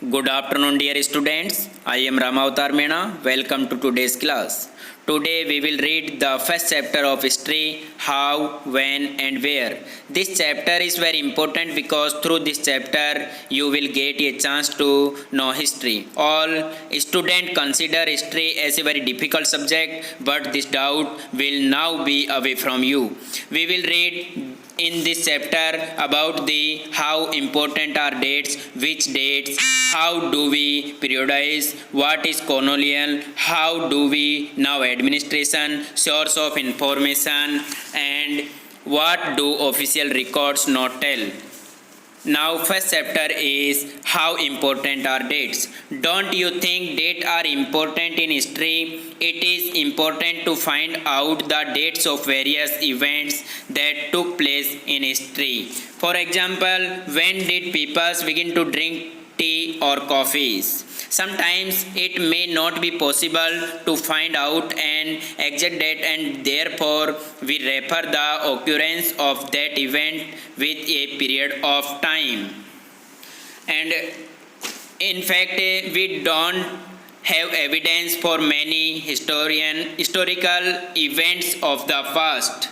Good afternoon, dear students. I am Ramavatar Mena. Welcome to today's class. Today we will read the first chapter of history: how, when, and where. This chapter is very important because through this chapter you will get a chance to know history. All students consider history as a very difficult subject, but this doubt will now be away from you. We will read in this chapter about the how important are dates, which dates, how do we periodize, what is colonial, how do we now administration, source of information, and what do official records not tell. Now first chapter is how important are dates. Don't you think dates are important in history? It is important to find out the dates of various events that took place in history. For example, when did people begin to drink tea or coffees? Sometimes it may not be possible to find out an exact date, and therefore we refer the occurrence of that event with a period of time. And in fact, we don't have evidence for many historical events of the past.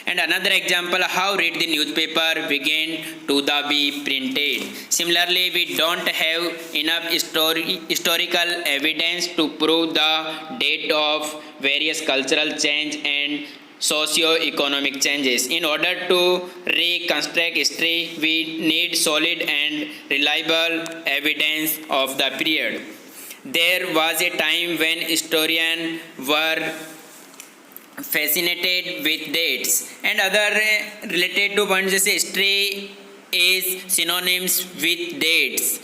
And another example, how read the newspaper began to be printed. Similarly, we don't have enough historical evidence to prove the date of various cultural change and socio-economic changes. In order to reconstruct history, we need solid and reliable evidence of the period. There was a time when historians were fascinated with dates and other related to points. History is synonyms with dates.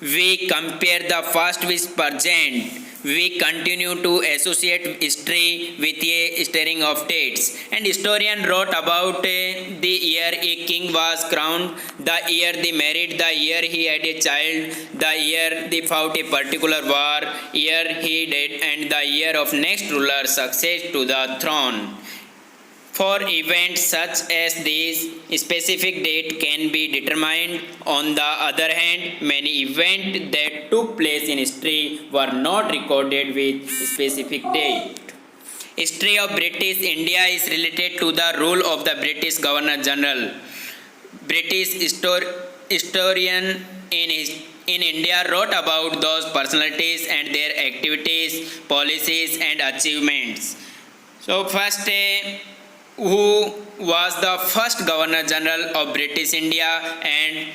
We compare the past with present. We continue to associate history with a string of dates. And historian wrote about the year a king was crowned, the year they married, the year he had a child, the year they fought a particular war, year he died, and the year of next ruler success to the throne. For events such as these, a specific date can be determined. On the other hand, many events that took place in history were not recorded with a specific date. History of British India is related to the rule of the British Governor General. British historian in India wrote about those personalities and their activities, policies, and achievements. So first, who was the first Governor General of British India and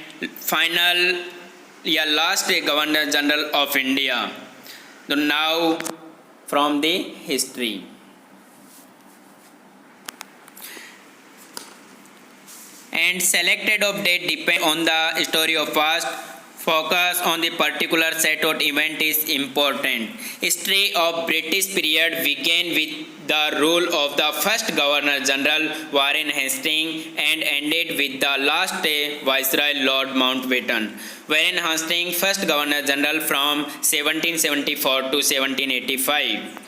last Governor General of India. So now from the history. And selected of date depend on the story of past. Focus on the particular set of event is important. History of British period began with the rule of the first Governor General Warren Hastings and ended with the last Viceroy Lord Mountbatten. Warren Hastings, first Governor General from 1774 to 1785,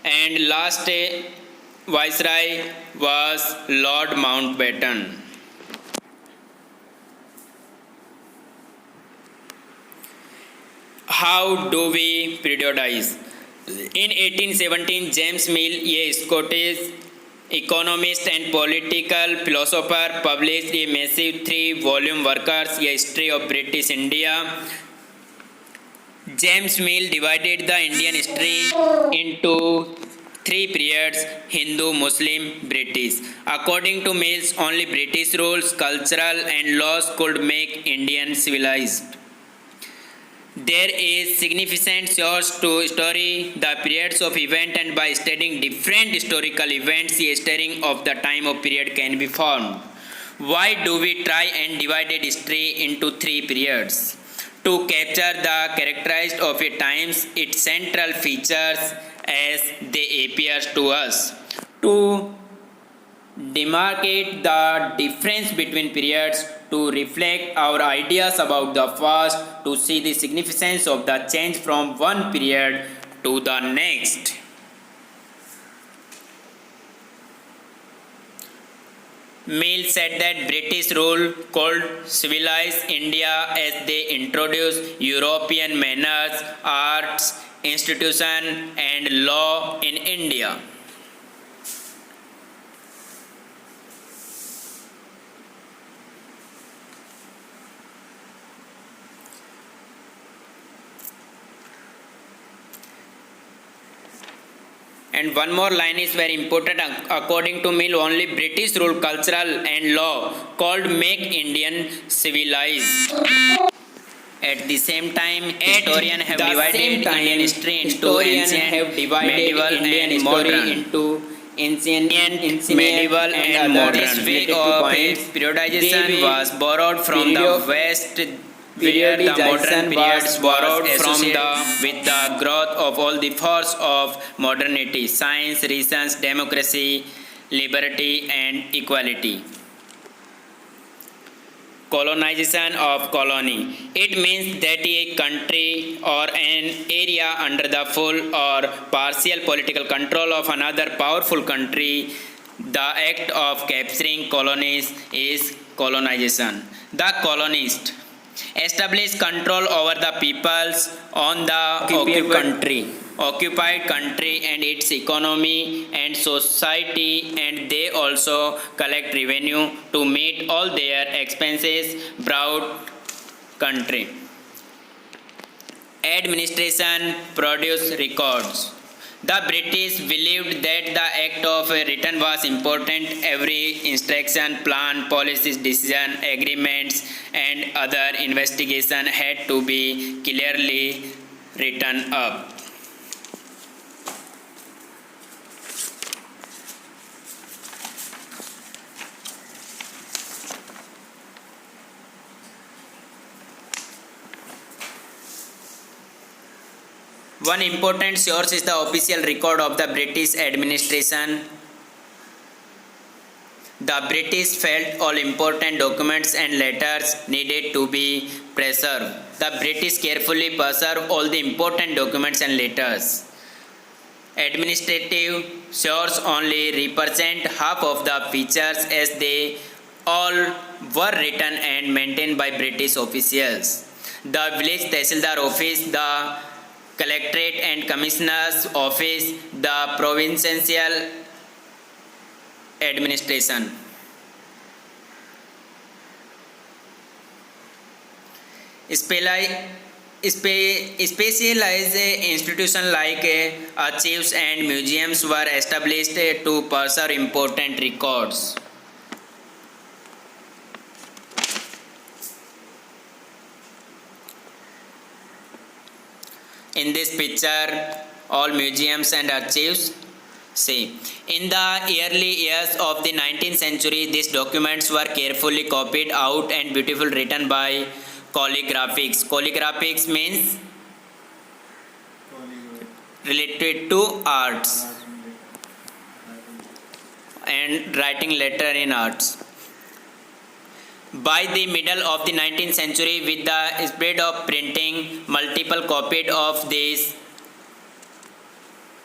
and last Viceroy was Lord Mountbatten. How do we periodize? In 1817, James Mill, a Scottish economist and political philosopher, published a massive 3-volume work, A History of British India. James Mill divided the Indian history into 3 periods: Hindu, Muslim, British. According to Mills, only British rules, cultural, and laws could make Indian civilized. There is significant source to study the periods of event, and by studying different historical events, a studying of the time of period can be formed. Why do we try and divide history into 3 periods? To capture the characteristics of a times, its central features as they appear to us. To demarcate the difference between periods, to reflect our ideas about the past, to see the significance of the change from one period to the next. Mill said that British rule could civilize India as they introduced European manners, arts, institution and law in India. And one more line is very important. According to Mill, only British rule, cultural and law could make Indian civilized. At the same time, historians have divided Indian history into ancient, medieval, and modern. Medieval and modern. This way of periodization was borrowed from the West, where the modern periods borrowed from with the growth of all the force of modernity, science, reason, democracy, liberty, and equality. Colonization of colony. It means that a country or an area under the full or partial political control of another powerful country. The act of capturing colonies is colonization. The colonist establish control over the peoples on the occupied country and its economy and society, and they also collect revenue to meet all their expenses brought country. Administration produce records. The British believed that the act of return was important. Every instruction, plan, policies, decision, agreements, and other investigation had to be clearly written up. One important source is the official record of the British administration. The British felt all important documents and letters needed to be preserved. The British carefully preserved all the important documents and letters. Administrative sources only represent half of the features, as they all were written and maintained by British officials. The village Tehsildar office, the Collectorate and Commissioner's office, the provincial administration. Specialized institutions like archives and museums were established to preserve important records. In this picture, all museums and archives see. In the early years of the 19th century, these documents were carefully copied out and beautifully written by calligraphics. Calligraphics means related to arts and writing letter in arts. By the middle of the 19th century, with the spread of printing, multiple copies of these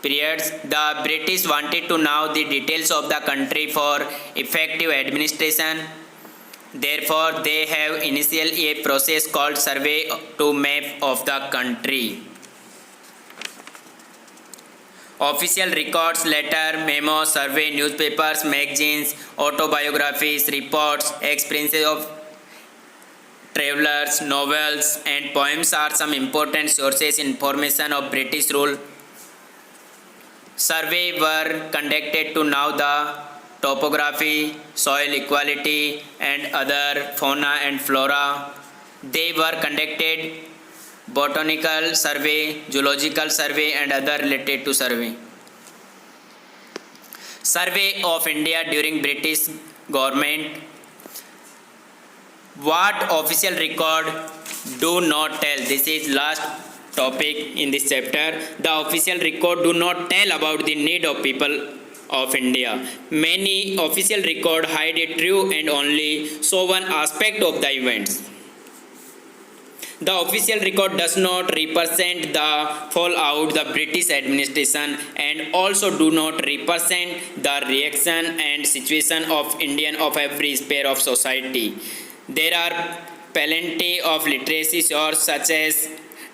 periods, the British wanted to know the details of the country for effective administration. Therefore, they have initiated a process called survey to map of the country. Official records, letter, memo, survey, newspapers, magazines, autobiographies, reports, experiences of travelers, novels, and poems are some important sources information of British rule. Survey were conducted to know the topography, soil equality, and other fauna and flora. They were conducted botanical survey, zoological survey, and other related to survey. Survey of India during British government. What official record do not tell? This is last topic in this chapter. The official record do not tell about the need of people of India. Many official record hide a true and only show one aspect of the events. The official record does not represent the fallout the British administration and also do not represent the reaction and situation of Indian of every sphere of society. There are plenty of literacy sources such as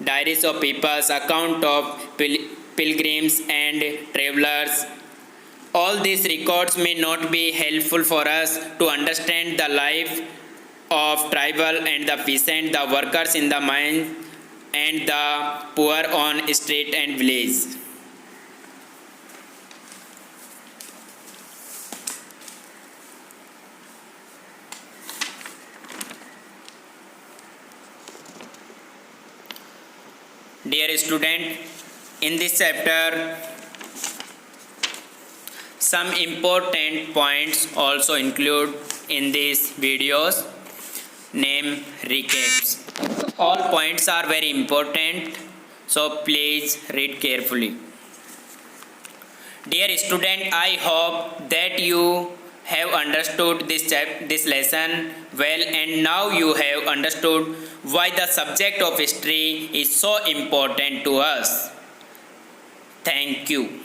diaries of people's account of pilgrims and travelers. All these records may not be helpful for us to understand the life of tribal and the peasant, the workers in the mines, and the poor on street and village. Dear student, in this chapter, some important points also include in these videos. Name recaps. All points are very important, so please read carefully. Dear student, I hope that you have understood this lesson well, and now you have understood why the subject of history is so important to us. Thank you.